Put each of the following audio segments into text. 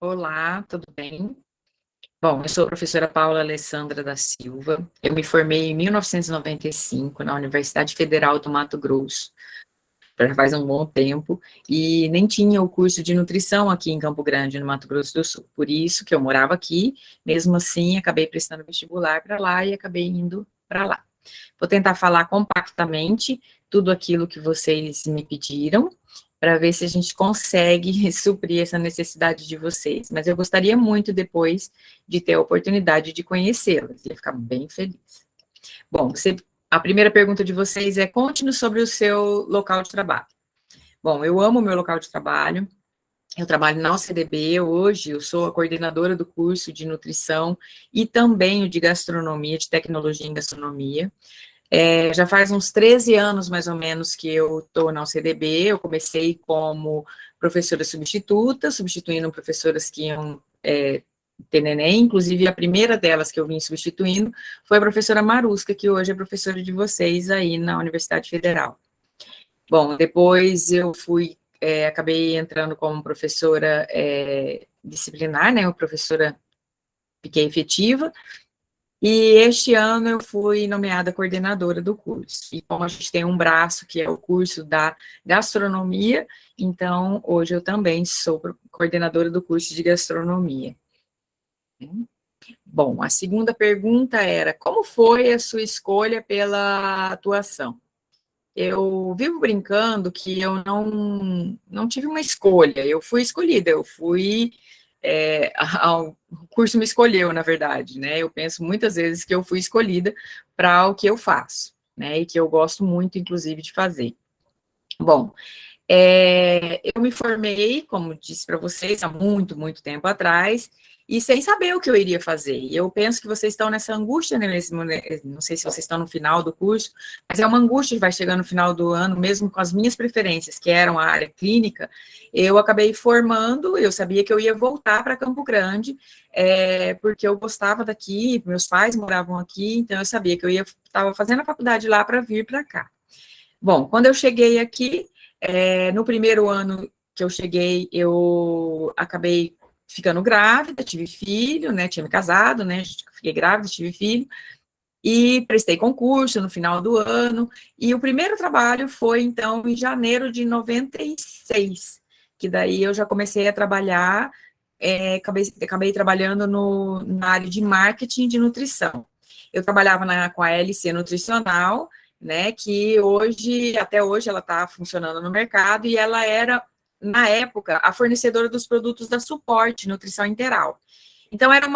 Olá, tudo bem? Bom, eu sou a professora Paula Alessandra da Silva. Eu me formei em 1995 na Universidade Federal do Mato Grosso, já faz um bom tempo, e nem tinha o curso de nutrição aqui em Campo Grande, no Mato Grosso do Sul. Por isso que eu morava aqui, mesmo assim, acabei prestando vestibular para lá e acabei indo para lá. Vou tentar falar compactamente tudo aquilo que vocês me pediram, para ver se a gente consegue suprir essa necessidade de vocês. Mas eu gostaria muito depois de ter a oportunidade de conhecê-las, ia ficar bem feliz. Bom, a primeira pergunta de vocês é: conte-nos sobre o seu local de trabalho. Bom, eu amo o meu local de trabalho. Eu trabalho na OCDB hoje, eu sou a coordenadora do curso de nutrição e também o de gastronomia, de tecnologia em gastronomia. Já faz uns 13 anos, mais ou menos, que eu estou na UCDB. Eu comecei como professora substituta, substituindo professoras que iam ter neném. Inclusive, a primeira delas que eu vim substituindo foi a professora Marusca, que hoje é professora de vocês aí na Universidade Federal. Bom, depois eu acabei entrando como professora disciplinar, né, professora, fiquei efetiva, e este ano eu fui nomeada coordenadora do curso. E como a gente tem um braço que é o curso da gastronomia, então hoje eu também sou coordenadora do curso de gastronomia. Bom, a segunda pergunta era: como foi a sua escolha pela atuação? Eu vivo brincando que eu não tive uma escolha, eu fui escolhida, o curso me escolheu, na verdade, né? Eu penso muitas vezes que eu fui escolhida para o que eu faço, né? E que eu gosto muito, inclusive, de fazer. Bom, eu me formei, como disse para vocês, há muito, muito tempo atrás, e sem saber o que eu iria fazer. E eu penso que vocês estão nessa angústia, né, não sei se vocês estão no final do curso, mas é uma angústia que vai chegando no final do ano, mesmo com as minhas preferências, que eram a área clínica. Eu acabei formando, eu sabia que eu ia voltar para Campo Grande, porque eu gostava daqui, meus pais moravam aqui, então eu sabia que eu estava fazendo a faculdade lá para vir para cá. Bom, quando eu cheguei aqui, no primeiro ano que eu cheguei, eu acabei ficando grávida, tive filho, né, tinha me casado, né, fiquei grávida, tive filho, e prestei concurso no final do ano, e o primeiro trabalho foi, então, em janeiro de 96, que daí eu já comecei a trabalhar, acabei trabalhando na área de marketing de nutrição. Eu trabalhava com a LC Nutricional, né, que hoje, até hoje, ela está funcionando no mercado, e ela era, na época, a fornecedora dos produtos da Suporte Nutrição Integral. Então, era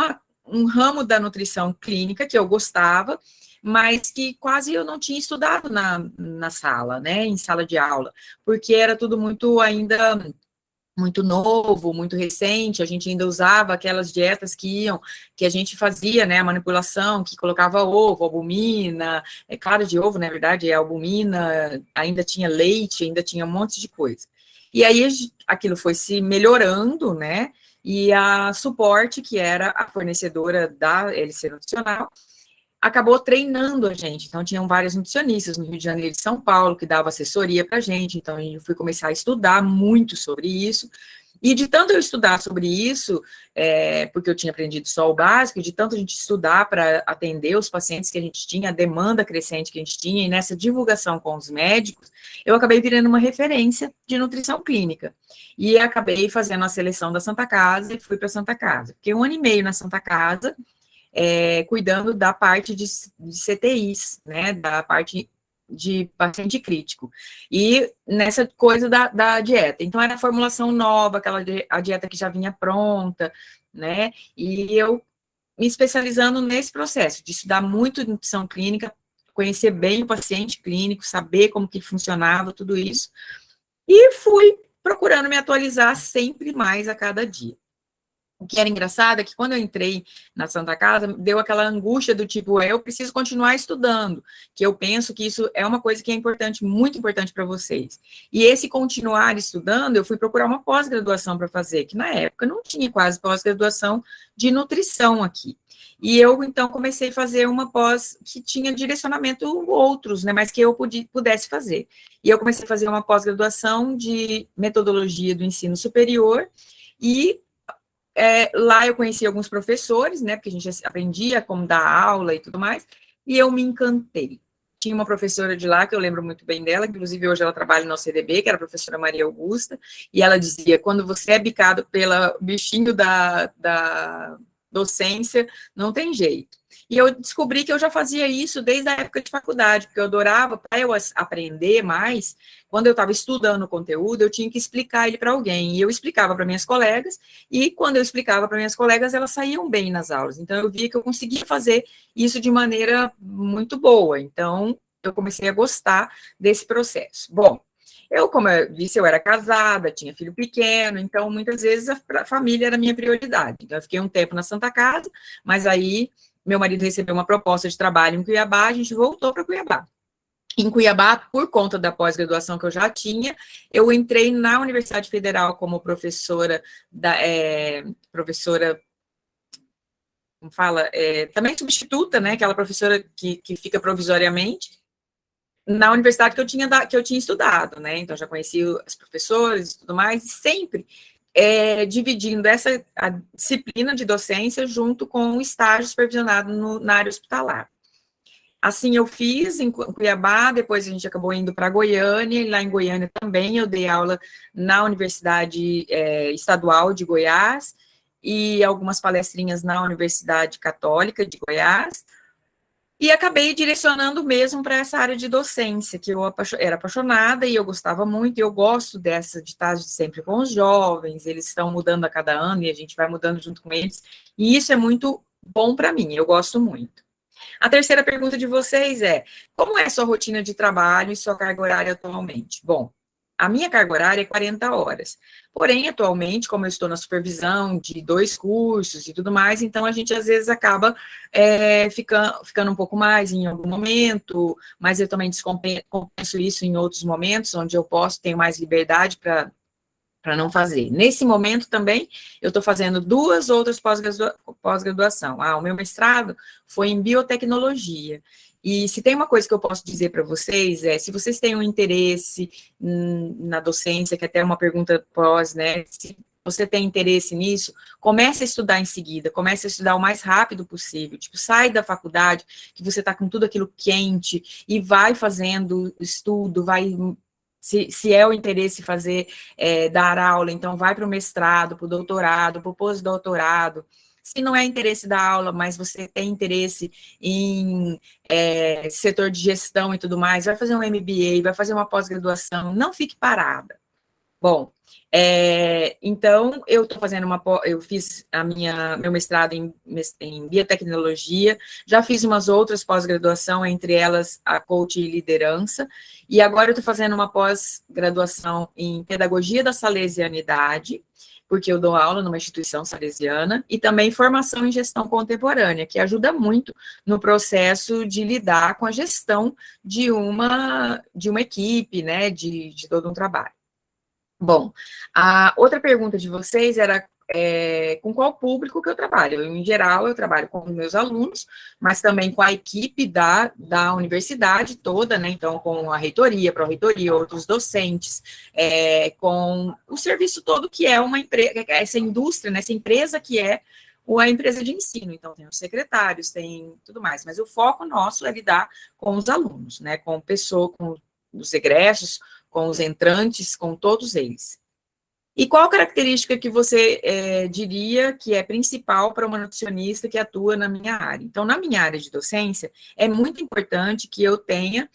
um ramo da nutrição clínica que eu gostava, mas que quase eu não tinha estudado na sala, né, em sala de aula, porque era tudo muito ainda muito novo, muito recente, a gente ainda usava aquelas dietas que a gente fazia, né, a manipulação, que colocava ovo, albumina, clara de ovo, na verdade, albumina, ainda tinha leite, ainda tinha um monte de coisa. E aí aquilo foi se melhorando, né, e a Suporte, que era a fornecedora da LC Nutricional, acabou treinando a gente. Então, tinham vários nutricionistas no Rio de Janeiro e São Paulo que davam assessoria para a gente. Então, eu fui começar a estudar muito sobre isso. E de tanto eu estudar sobre isso, porque eu tinha aprendido só o básico, de tanto a gente estudar para atender os pacientes que a gente tinha, a demanda crescente que a gente tinha, e nessa divulgação com os médicos, eu acabei virando uma referência de nutrição clínica. E acabei fazendo a seleção da Santa Casa e fui para a Santa Casa. Fiquei 1 ano e meio na Santa Casa, cuidando da parte de CTIs, né, da parte de paciente crítico, e nessa coisa da dieta. Então, era a formulação nova, a dieta que já vinha pronta, né, e eu me especializando nesse processo, de estudar muito nutrição clínica, conhecer bem o paciente clínico, saber como que funcionava, tudo isso, e fui procurando me atualizar sempre mais a cada dia. O que era engraçado é que quando eu entrei na Santa Casa, deu aquela angústia do tipo, eu preciso continuar estudando, que eu penso que isso é uma coisa que é importante, muito importante para vocês. E esse continuar estudando, eu fui procurar uma pós-graduação para fazer, que na época não tinha quase pós-graduação de nutrição aqui. E eu, então, comecei a fazer uma pós que tinha direcionamento outros, né, mas que eu pudesse fazer. E eu comecei a fazer uma pós-graduação de metodologia do ensino superior, e lá eu conheci alguns professores, né, porque a gente aprendia como dar aula e tudo mais, e eu me encantei. Tinha uma professora de lá, que eu lembro muito bem dela, que inclusive hoje ela trabalha no CDB, que era a professora Maria Augusta, e ela dizia, quando você é bicado pelo bichinho da docência, não tem jeito. E eu descobri que eu já fazia isso desde a época de faculdade, porque eu adorava, para eu aprender mais, quando eu estava estudando o conteúdo, eu tinha que explicar ele para alguém, e eu explicava para minhas colegas, e quando eu explicava para minhas colegas, elas saíam bem nas aulas, então eu via que eu conseguia fazer isso de maneira muito boa, então eu comecei a gostar desse processo. Bom, eu, como eu disse, eu era casada, tinha filho pequeno, então muitas vezes a família era a minha prioridade. Então eu fiquei um tempo na Santa Casa, mas aí meu marido recebeu uma proposta de trabalho em Cuiabá, a gente voltou para Cuiabá. Em Cuiabá, por conta da pós-graduação que eu já tinha, eu entrei na Universidade Federal como professora, professora, como fala, também substituta, né, aquela professora que fica provisoriamente, na universidade que eu tinha estudado, né, então já conheci os professores e tudo mais, e sempre dividindo a disciplina de docência junto com o estágio supervisionado na área hospitalar. Assim eu fiz em Cuiabá, depois a gente acabou indo para Goiânia, e lá em Goiânia também eu dei aula na Universidade Estadual de Goiás, e algumas palestrinhas na Universidade Católica de Goiás, e acabei direcionando mesmo para essa área de docência, que eu era apaixonada e eu gostava muito, e eu gosto dessa, de estar sempre com os jovens, eles estão mudando a cada ano e a gente vai mudando junto com eles, e isso é muito bom para mim, eu gosto muito. A terceira pergunta de vocês é: como é a sua rotina de trabalho e sua carga horária atualmente? Bom, a minha carga horária é 40 horas. Porém, atualmente, como eu estou na supervisão de 2 cursos e tudo mais, então a gente às vezes acaba ficando um pouco mais em algum momento, mas eu também compenso isso em outros momentos, onde eu tenho mais liberdade para não fazer. Nesse momento também, eu estou fazendo 2 outras pós-graduação. O meu mestrado foi em biotecnologia. E se tem uma coisa que eu posso dizer para vocês, se vocês têm um interesse na docência, que até é uma pergunta pós, né, se você tem interesse nisso, comece a estudar em seguida, comece a estudar o mais rápido possível, tipo, sai da faculdade, que você está com tudo aquilo quente, e vai fazendo estudo, se é o interesse fazer, dar aula, então vai para o mestrado, para o doutorado, para o pós-doutorado. Se não é interesse da aula, mas você tem interesse em setor de gestão e tudo mais, vai fazer um MBA, vai fazer uma pós-graduação, não fique parada. Bom, então eu estou fazendo eu fiz meu mestrado em biotecnologia, já fiz umas outras pós-graduação, entre elas a coach e liderança, e agora eu estou fazendo uma pós-graduação em pedagogia da salesianidade, porque eu dou aula numa instituição salesiana, e também formação em gestão contemporânea, que ajuda muito no processo de lidar com a gestão de uma equipe, né, de todo um trabalho. Bom, a outra pergunta de vocês era com qual público que eu trabalho. Em geral, eu trabalho com os meus alunos, mas também com a equipe da universidade toda, né? Então, com a reitoria, pró-reitoria, outros docentes, com o serviço todo que é uma empresa, essa indústria, né? Essa empresa que é a empresa de ensino. Então, tem os secretários, tem tudo mais, mas o foco nosso é lidar com os alunos, né? Com com os egressos, com os entrantes, com todos eles. E qual característica que você diria que é principal para uma nutricionista que atua na minha área? Então, na minha área de docência, é muito importante que eu tenha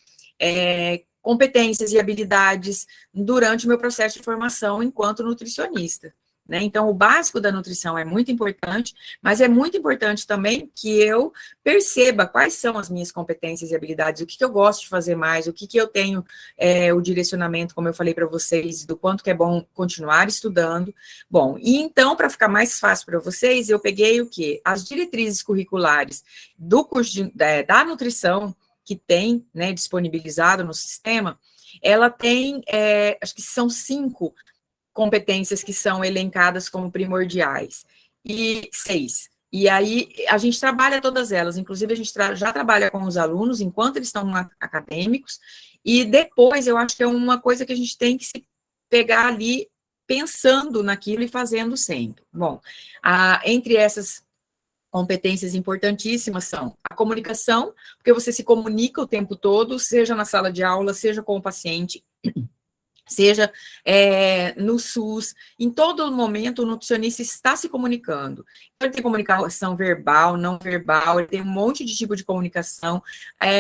competências e habilidades durante o meu processo de formação enquanto nutricionista. Né? Então, o básico da nutrição é muito importante, mas é muito importante também que eu perceba quais são as minhas competências e habilidades, o que eu gosto de fazer mais, o que eu tenho o direcionamento, como eu falei para vocês, do quanto que é bom continuar estudando. Bom, e então, para ficar mais fácil para vocês, eu peguei o quê? As diretrizes curriculares do curso da nutrição, que tem, né, disponibilizado no sistema, ela tem, acho que são 5 competências que são elencadas como primordiais, e 6. E aí, a gente trabalha todas elas, inclusive a gente já trabalha com os alunos enquanto eles estão acadêmicos, e depois eu acho que é uma coisa que a gente tem que se pegar ali pensando naquilo e fazendo sempre. Bom, entre essas competências importantíssimas são a comunicação, porque você se comunica o tempo todo, seja na sala de aula, seja com o paciente, seja no SUS, em todo momento o nutricionista está se comunicando. Então, ele tem comunicação verbal, não verbal, ele tem um monte de tipo de comunicação,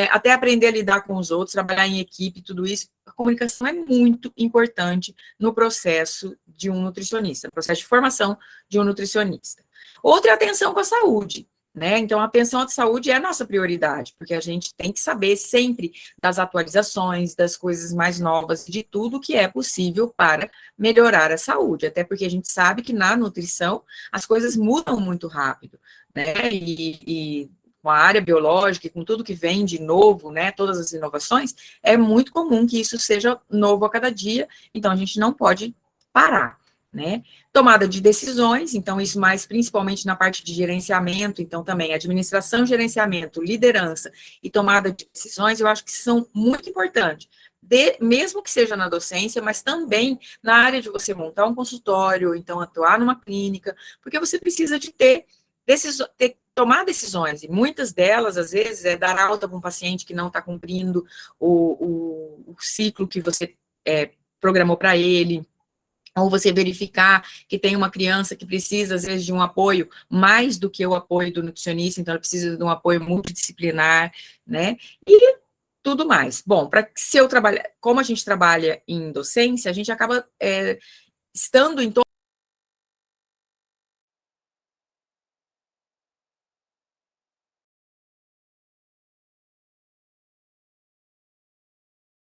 até aprender a lidar com os outros, trabalhar em equipe, tudo isso. A comunicação é muito importante no processo de um nutricionista, no processo de formação de um nutricionista. Outra é a atenção com a saúde. Né? Então, a atenção à saúde é a nossa prioridade, porque a gente tem que saber sempre das atualizações, das coisas mais novas, de tudo que é possível para melhorar a saúde, até porque a gente sabe que na nutrição as coisas mudam muito rápido, né? E com a área biológica e com tudo que vem de novo, né? Todas as inovações, é muito comum que isso seja novo a cada dia, então a gente não pode parar. Né? Tomada de decisões, então isso mais principalmente na parte de gerenciamento, então também administração, gerenciamento, liderança e tomada de decisões, eu acho que são muito importantes, mesmo que seja na docência, mas também na área de você montar um consultório, então atuar numa clínica, porque você precisa de tomar decisões, e muitas delas, às vezes, é dar alta para um paciente que não está cumprindo o ciclo que você programou para ele, ou você verificar que tem uma criança que precisa, às vezes, de um apoio mais do que o apoio do nutricionista, então ela precisa de um apoio multidisciplinar, né, e tudo mais. Bom, como a gente trabalha em docência, a gente acaba estando em